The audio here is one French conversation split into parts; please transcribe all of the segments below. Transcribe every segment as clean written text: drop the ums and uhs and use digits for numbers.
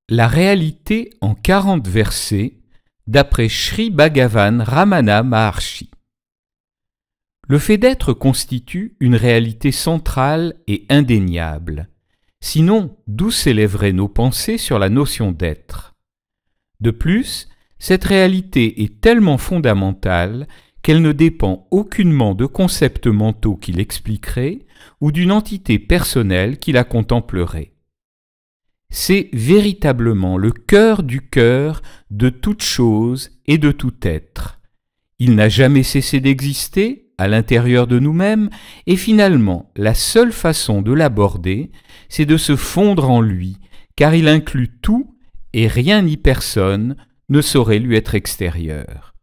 La réalité en 40 versets d'après Sri Bhagavan Ramana Maharshi. Le fait d'être constitue une réalité centrale et indéniable. Sinon, d'où s'élèveraient nos pensées sur la notion d'être? De plus, cette réalité est tellement fondamentale qu'elle ne dépend aucunement de concepts mentaux qui l'expliqueraient ou d'une entité personnelle qui la contemplerait. C'est véritablement le cœur du cœur de toute chose et de tout être. Il n'a jamais cessé d'exister à l'intérieur de nous-mêmes et finalement, la seule façon de l'aborder, c'est de se fondre en lui, car il inclut tout et rien ni personne ne saurait lui être extérieur.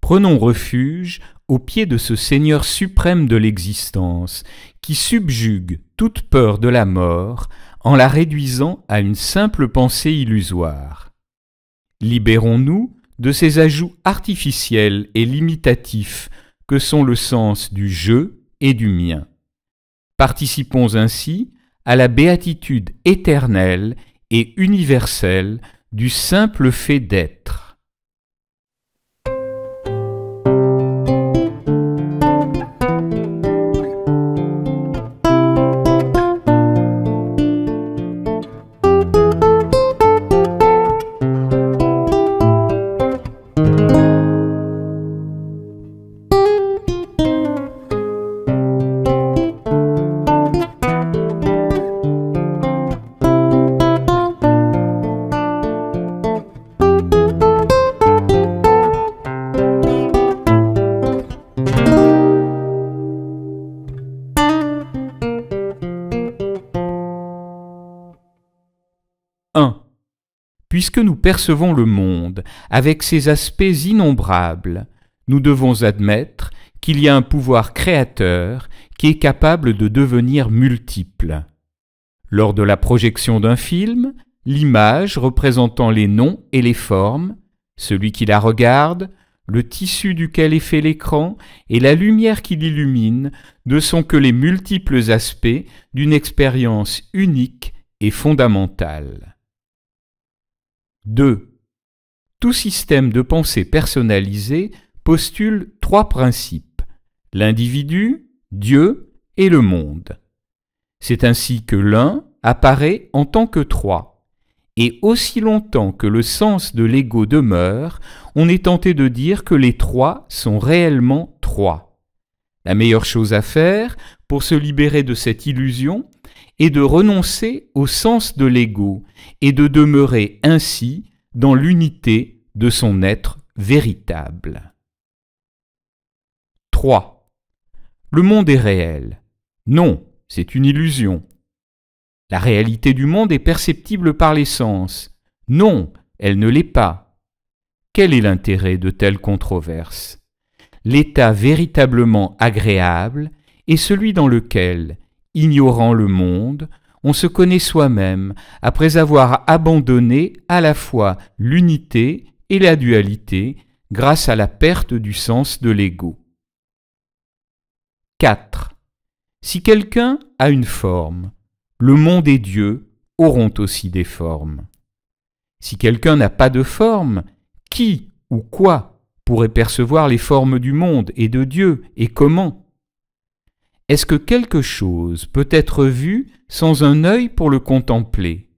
Prenons refuge au pied de ce Seigneur suprême de l'existence, qui subjugue toute peur de la mort en la réduisant à une simple pensée illusoire. Libérons-nous de ces ajouts artificiels et limitatifs que sont le sens du « je » et du « mien ». Participons ainsi à la béatitude éternelle et universelle du simple fait d'être. Puisque nous percevons le monde avec ses aspects innombrables, nous devons admettre qu'il y a un pouvoir créateur qui est capable de devenir multiple. Lors de la projection d'un film, l'image représentant les noms et les formes, celui qui la regarde, le tissu duquel est fait l'écran et la lumière qui l'illumine ne sont que les multiples aspects d'une expérience unique et fondamentale. 2. Tout système de pensée personnalisé postule trois principes: l'individu, Dieu et le monde. C'est ainsi que l'un apparaît en tant que trois, et aussi longtemps que le sens de l'ego demeure, on est tenté de dire que les trois sont réellement trois. La meilleure chose à faire pour se libérer de cette illusion est de renoncer au sens de l'ego et de demeurer ainsi dans l'unité de son être véritable. 3. Le monde est réel. Non, c'est une illusion. La réalité du monde est perceptible par les sens. Non, elle ne l'est pas. Quel est l'intérêt de telles controverses? L'état véritablement agréable est celui dans lequel, ignorant le monde, on se connaît soi-même après avoir abandonné à la fois l'unité et la dualité grâce à la perte du sens de l'ego. 4. Si quelqu'un a une forme, le monde et Dieu auront aussi des formes. Si quelqu'un n'a pas de forme, qui ou quoi pourrait percevoir les formes du monde et de Dieu, et comment? Est-ce que quelque chose peut être vu sans un œil pour le contempler?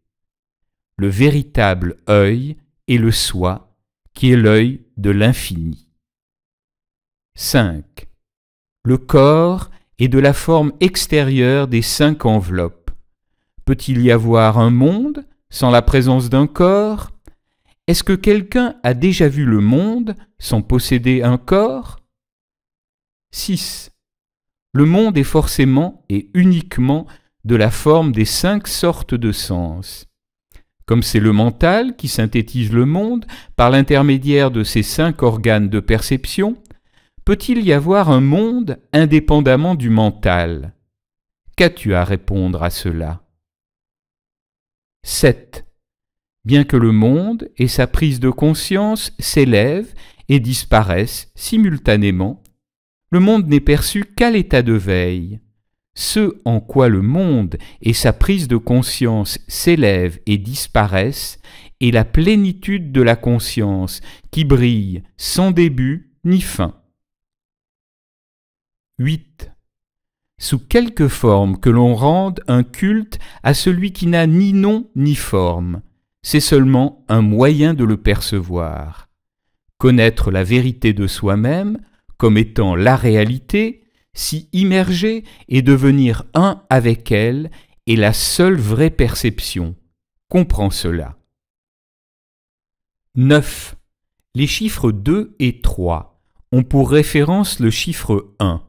Le véritable œil est le soi, qui est l'œil de l'infini. 5. Le corps est de la forme extérieure des 5 enveloppes. Peut-il y avoir un monde sans la présence d'un corps? Est-ce que quelqu'un a déjà vu le monde sans posséder un corps? 6. Le monde est forcément et uniquement de la forme des 5 sortes de sens. Comme c'est le mental qui synthétise le monde par l'intermédiaire de ces 5 organes de perception, peut-il y avoir un monde indépendamment du mental? Qu'as-tu à répondre à cela? 7. Bien que le monde et sa prise de conscience s'élèvent et disparaissent simultanément, le monde n'est perçu qu'à l'état de veille. ce en quoi le monde et sa prise de conscience s'élèvent et disparaissent, est la plénitude de la conscience qui brille sans début ni fin. 8. Sous quelque forme que l'on rende un culte à celui qui n'a ni nom ni forme, c'est seulement un moyen de le percevoir. Connaître la vérité de soi-même comme étant la réalité, s'y immerger et devenir un avec elle est la seule vraie perception. Comprends cela. 9. Les chiffres 2 et 3 ont pour référence le chiffre 1.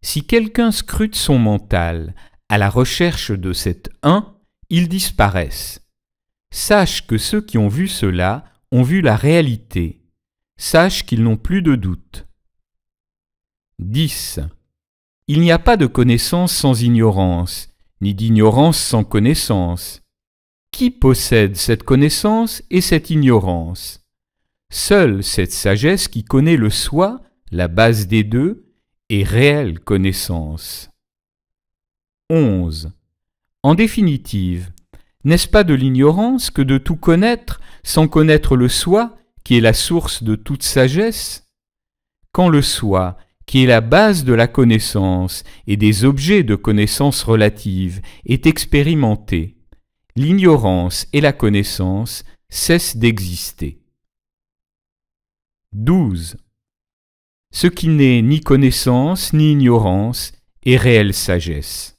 Si quelqu'un scrute son mental à la recherche de cet 1, ils disparaissent. Sache que ceux qui ont vu cela ont vu la réalité. Sache qu'ils n'ont plus de doute. 10. Il n'y a pas de connaissance sans ignorance, ni d'ignorance sans connaissance. Qui possède cette connaissance et cette ignorance? Seule cette sagesse qui connaît le soi, la base des deux, est réelle connaissance. 11. En définitive, n'est-ce pas de l'ignorance que de tout connaître sans connaître le soi, qui est la source de toute sagesse? Quand le soi, qui est la base de la connaissance et des objets de connaissance relative, est expérimenté, l'ignorance et la connaissance cessent d'exister. 12. Ce qui n'est ni connaissance ni ignorance est réelle sagesse.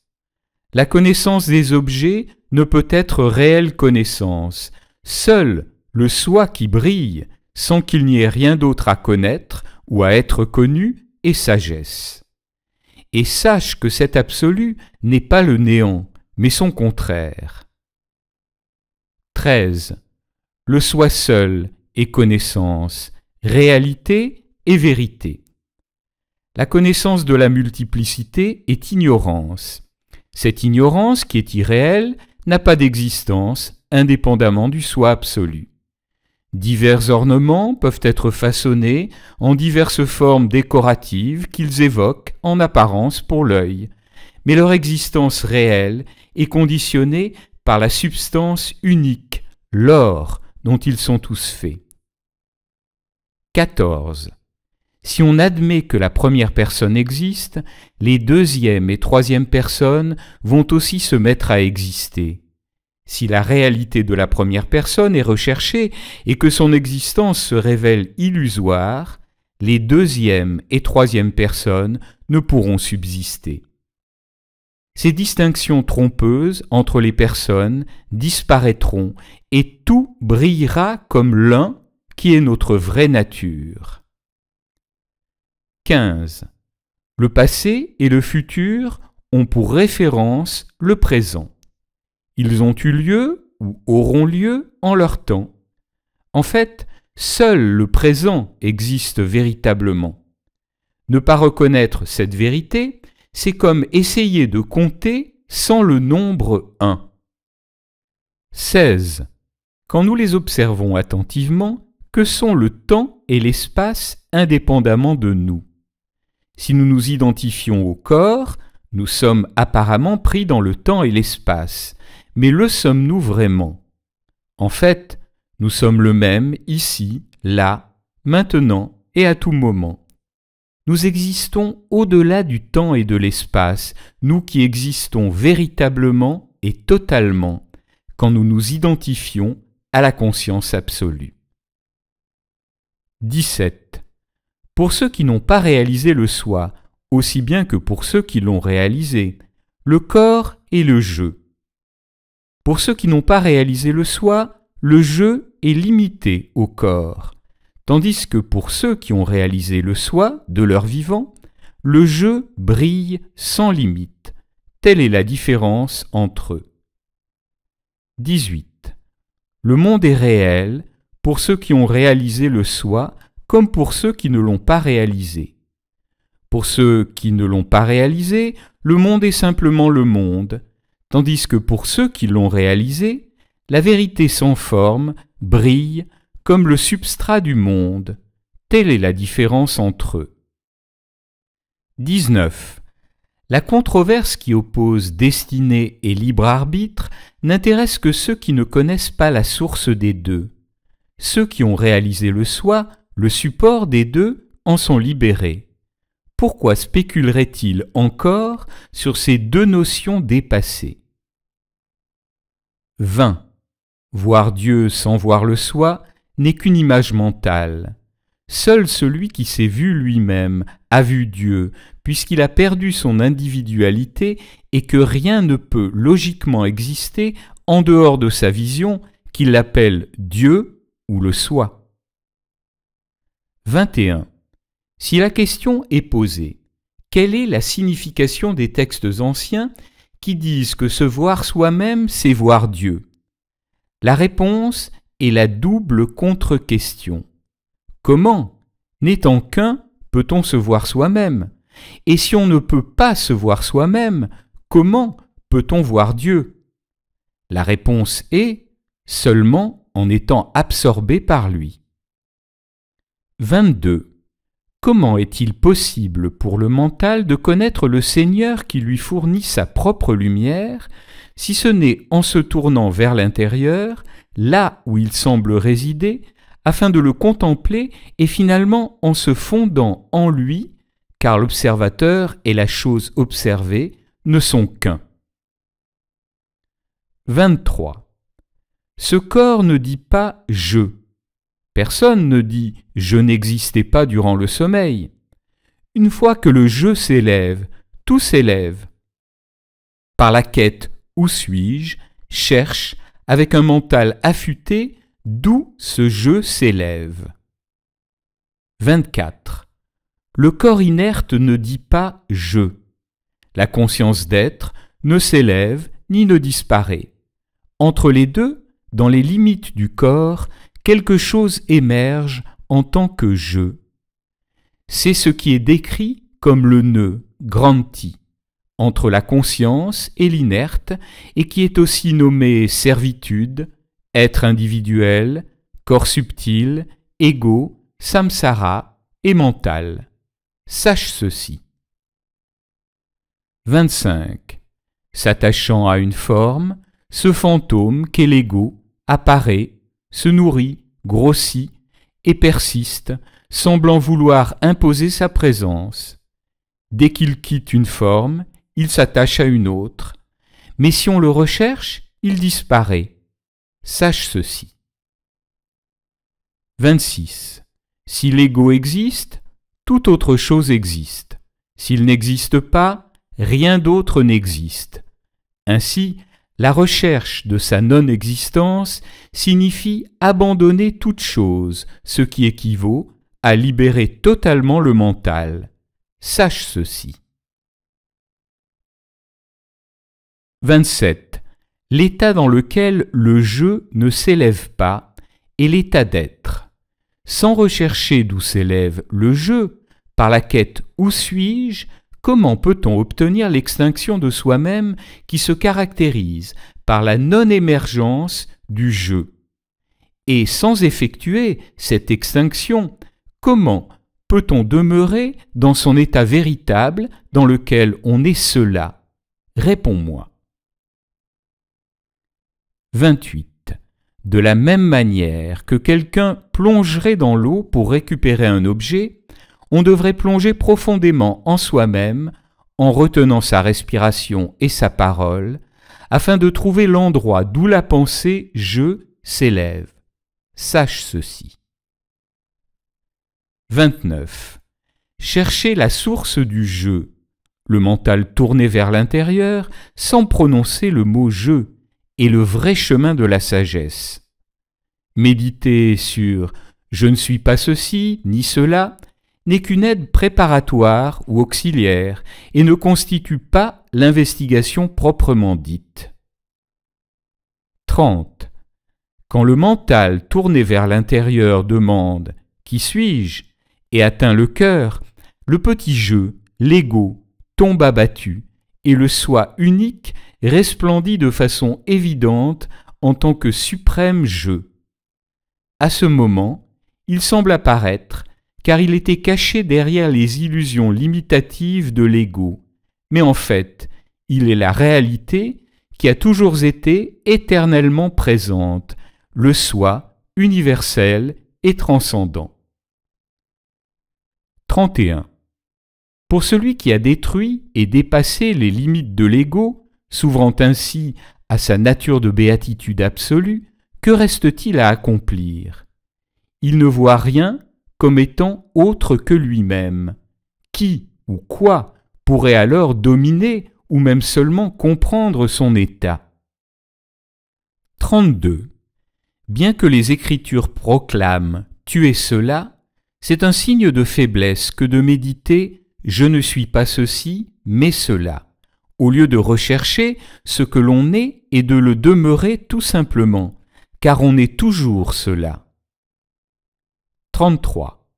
La connaissance des objets ne peut être réelle connaissance. Seul le soi qui brille, sans qu'il n'y ait rien d'autre à connaître ou à être connu, est sagesse. Et sache que cet absolu n'est pas le néant, mais son contraire. 13. Le soi seul est connaissance, réalité et vérité. La connaissance de la multiplicité est ignorance. Cette ignorance, qui est irréelle, n'a pas d'existence indépendamment du soi absolu. Divers ornements peuvent être façonnés en diverses formes décoratives qu'ils évoquent en apparence pour l'œil, mais leur existence réelle est conditionnée par la substance unique, l'or, dont ils sont tous faits. 14. Si on admet que la première personne existe, les deuxième et troisième personnes vont aussi se mettre à exister. Si la réalité de la première personne est recherchée et que son existence se révèle illusoire, les deuxième et troisième personnes ne pourront subsister. Ces distinctions trompeuses entre les personnes disparaîtront et tout brillera comme l'un qui est notre vraie nature. 15. Le passé et le futur ont pour référence le présent. Ils ont eu lieu ou auront lieu en leur temps. En fait, seul le présent existe véritablement. Ne pas reconnaître cette vérité, c'est comme essayer de compter sans le nombre 1. 16. Quand nous les observons attentivement, que sont le temps et l'espace indépendamment de nous? Si nous nous identifions au corps, nous sommes apparemment pris dans le temps et l'espace, mais le sommes-nous vraiment? En fait, nous sommes le même ici, là, maintenant et à tout moment. Nous existons au-delà du temps et de l'espace, nous qui existons véritablement et totalement, quand nous nous identifions à la conscience absolue. 17. Pour ceux qui n'ont pas réalisé le soi, aussi bien que pour ceux qui l'ont réalisé, le corps est le jeu. Pour ceux qui n'ont pas réalisé le soi, le jeu est limité au corps, tandis que pour ceux qui ont réalisé le soi de leur vivant, le jeu brille sans limite. Telle est la différence entre eux. 18. Le monde est réel pour ceux qui ont réalisé le soi comme pour ceux qui ne l'ont pas réalisé. Pour ceux qui ne l'ont pas réalisé, le monde est simplement le monde, tandis que pour ceux qui l'ont réalisé, la vérité sans forme brille comme le substrat du monde. Telle est la différence entre eux. 19. La controverse qui oppose destinée et libre arbitre n'intéresse que ceux qui ne connaissent pas la source des deux. Ceux qui ont réalisé le soi, le support des deux, en sont libérés. Pourquoi spéculerait-il encore sur ces deux notions dépassées? 20. Voir Dieu sans voir le soi n'est qu'une image mentale. Seul celui qui s'est vu lui-même a vu Dieu, puisqu'il a perdu son individualité et que rien ne peut logiquement exister en dehors de sa vision, qu'il appelle Dieu ou le soi. 21. Si la question est posée, quelle est la signification des textes anciens qui disent que se voir soi-même, c'est voir Dieu? La réponse est la double contre-question. Comment, n'étant qu'un, peut-on se voir soi-même? Et si on ne peut pas se voir soi-même, comment peut-on voir Dieu? La réponse est seulement en étant absorbé par lui. 22. Comment est-il possible pour le mental de connaître le Seigneur qui lui fournit sa propre lumière, si ce n'est en se tournant vers l'intérieur, là où il semble résider, afin de le contempler et finalement en se fondant en lui, car l'observateur et la chose observée ne sont qu'un. 23. Ce corps ne dit pas « je ». Personne ne dit « je n'existais pas durant le sommeil ». Une fois que le « je » s'élève, tout s'élève. Par la quête « où suis-je » cherche, avec un mental affûté, d'où ce « je » s'élève. 24. Le corps inerte ne dit pas « je ». La conscience d'être ne s'élève ni ne disparaît. Entre les deux, dans les limites du corps, quelque chose émerge en tant que « je ». C'est ce qui est décrit comme le nœud, grand I, entre la conscience et l'inerte, et qui est aussi nommé servitude, être individuel, corps subtil, ego, samsara et mental. Sache ceci. 25. S'attachant à une forme, ce fantôme qu'est l'ego apparaît, se nourrit, grossit et persiste, semblant vouloir imposer sa présence. Dès qu'il quitte une forme, il s'attache à une autre, mais si on le recherche, il disparaît. Sache ceci. 26. Si l'ego existe, toute autre chose existe. S'il n'existe pas, rien d'autre n'existe. Ainsi, la recherche de sa non-existence signifie abandonner toute chose, ce qui équivaut à libérer totalement le mental. Sache ceci. 27. L'état dans lequel le « je » ne s'élève pas est l'état d'être. Sans rechercher d'où s'élève le « je », par la quête « où suis-je », comment peut-on obtenir l'extinction de soi-même qui se caractérise par la non-émergence du « je » ? Et sans effectuer cette extinction, comment peut-on demeurer dans son état véritable dans lequel on est cela? Réponds-moi. 28. De la même manière que quelqu'un plongerait dans l'eau pour récupérer un objet, on devrait plonger profondément en soi-même, en retenant sa respiration et sa parole, afin de trouver l'endroit d'où la pensée « je » s'élève. Sache ceci. 29. Chercher la source du « je », le mental tourné vers l'intérieur, sans prononcer le mot « je », est le vrai chemin de la sagesse. Méditer sur « je ne suis pas ceci ni cela » n'est qu'une aide préparatoire ou auxiliaire et ne constitue pas l'investigation proprement dite. 30. Quand le mental tourné vers l'intérieur demande « qui suis-je » et atteint le cœur, le petit je, l'ego, tombe abattu et le soi unique resplendit de façon évidente en tant que suprême je. À ce moment, il semble apparaître, car il était caché derrière les illusions limitatives de l'ego, mais en fait, il est la réalité qui a toujours été éternellement présente, le soi universel et transcendant. 31. Pour celui qui a détruit et dépassé les limites de l'ego, s'ouvrant ainsi à sa nature de béatitude absolue, que reste-t-il à accomplir? Il ne voit rien comme étant autre que lui-même. Qui ou quoi pourrait alors dominer ou même seulement comprendre son état? 32. Bien que les Écritures proclament « tuer cela », c'est un signe de faiblesse que de méditer « je ne suis pas ceci, mais cela », au lieu de rechercher ce que l'on est et de le demeurer tout simplement, car on est toujours cela. 33.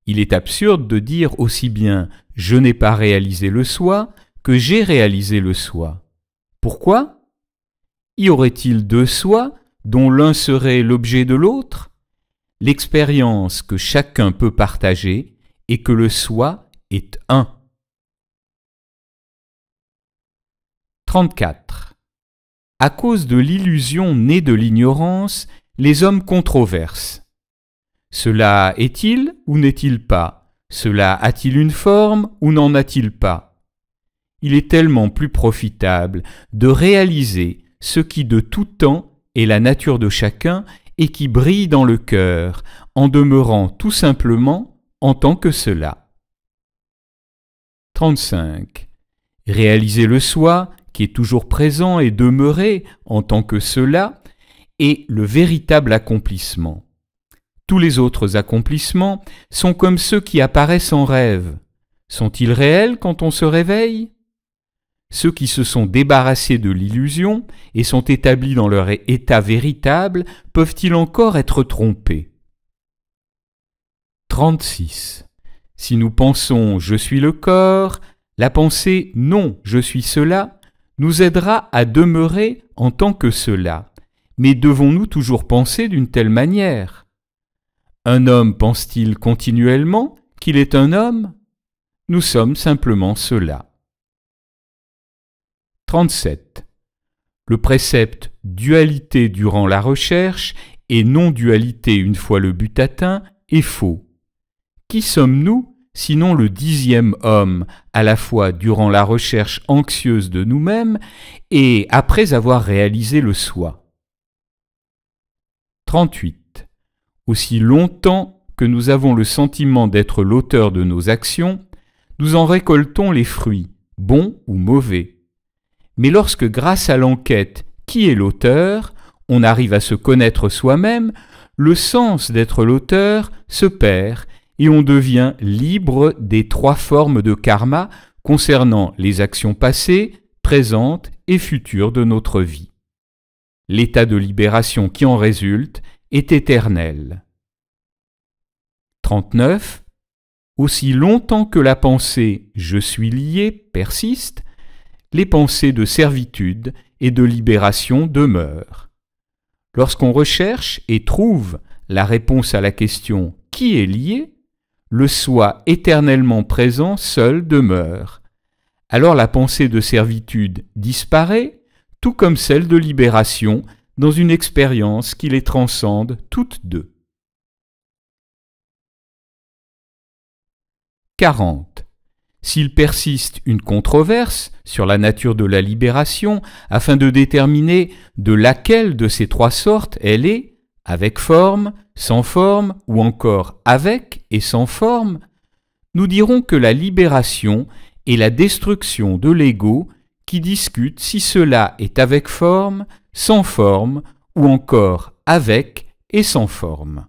Il est absurde de dire aussi bien « je n'ai pas réalisé le soi » que « j'ai réalisé le soi ». Pourquoi? Y aurait-il deux soi dont l'un serait l'objet de l'autre? L'expérience que chacun peut partager est que le soi est un. 34. À cause de l'illusion née de l'ignorance, les hommes controversent. Cela est-il ou n'est-il pas? Cela a-t-il une forme ou n'en a-t-il pas? Il est tellement plus profitable de réaliser ce qui de tout temps est la nature de chacun et qui brille dans le cœur, en demeurant tout simplement en tant que cela. 35. Réaliser le soi, qui est toujours présent et demeuré en tant que cela, est le véritable accomplissement. Tous les autres accomplissements sont comme ceux qui apparaissent en rêve. Sont-ils réels quand on se réveille? Ceux qui se sont débarrassés de l'illusion et sont établis dans leur état véritable peuvent-ils encore être trompés? 36. Si nous pensons « je suis le corps », la pensée « non, je suis cela » nous aidera à demeurer en tant que cela. Mais devons-nous toujours penser d'une telle manière? Un homme pense-t-il continuellement qu'il est un homme? Nous sommes simplement cela. 37. Le précepte « dualité durant la recherche » et « non-dualité une fois le but atteint » est faux. Qui sommes-nous, sinon le 10e homme, à la fois durant la recherche anxieuse de nous-mêmes et après avoir réalisé le soi? 38. Aussi longtemps que nous avons le sentiment d'être l'auteur de nos actions, nous en récoltons les fruits, bons ou mauvais. Mais lorsque, grâce à l'enquête « qui est l'auteur ?», on arrive à se connaître soi-même, le sens d'être l'auteur se perd et on devient libre des trois formes de karma concernant les actions passées, présentes et futures de notre vie. L'état de libération qui en résulte est éternel. 39. Aussi longtemps que la pensée « je suis lié » persiste, les pensées de servitude et de libération demeurent. Lorsqu'on recherche et trouve la réponse à la question « qui est lié ?», le soi éternellement présent seul demeure. Alors la pensée de servitude disparaît, tout comme celle de libération, dans une expérience qui les transcende toutes deux. 40. S'il persiste une controverse sur la nature de la libération afin de déterminer de laquelle de ces trois sortes elle est, avec forme, sans forme ou encore avec et sans forme, nous dirons que la libération est la destruction de l'ego qui discute si cela est avec forme, sans forme ou encore avec et sans forme.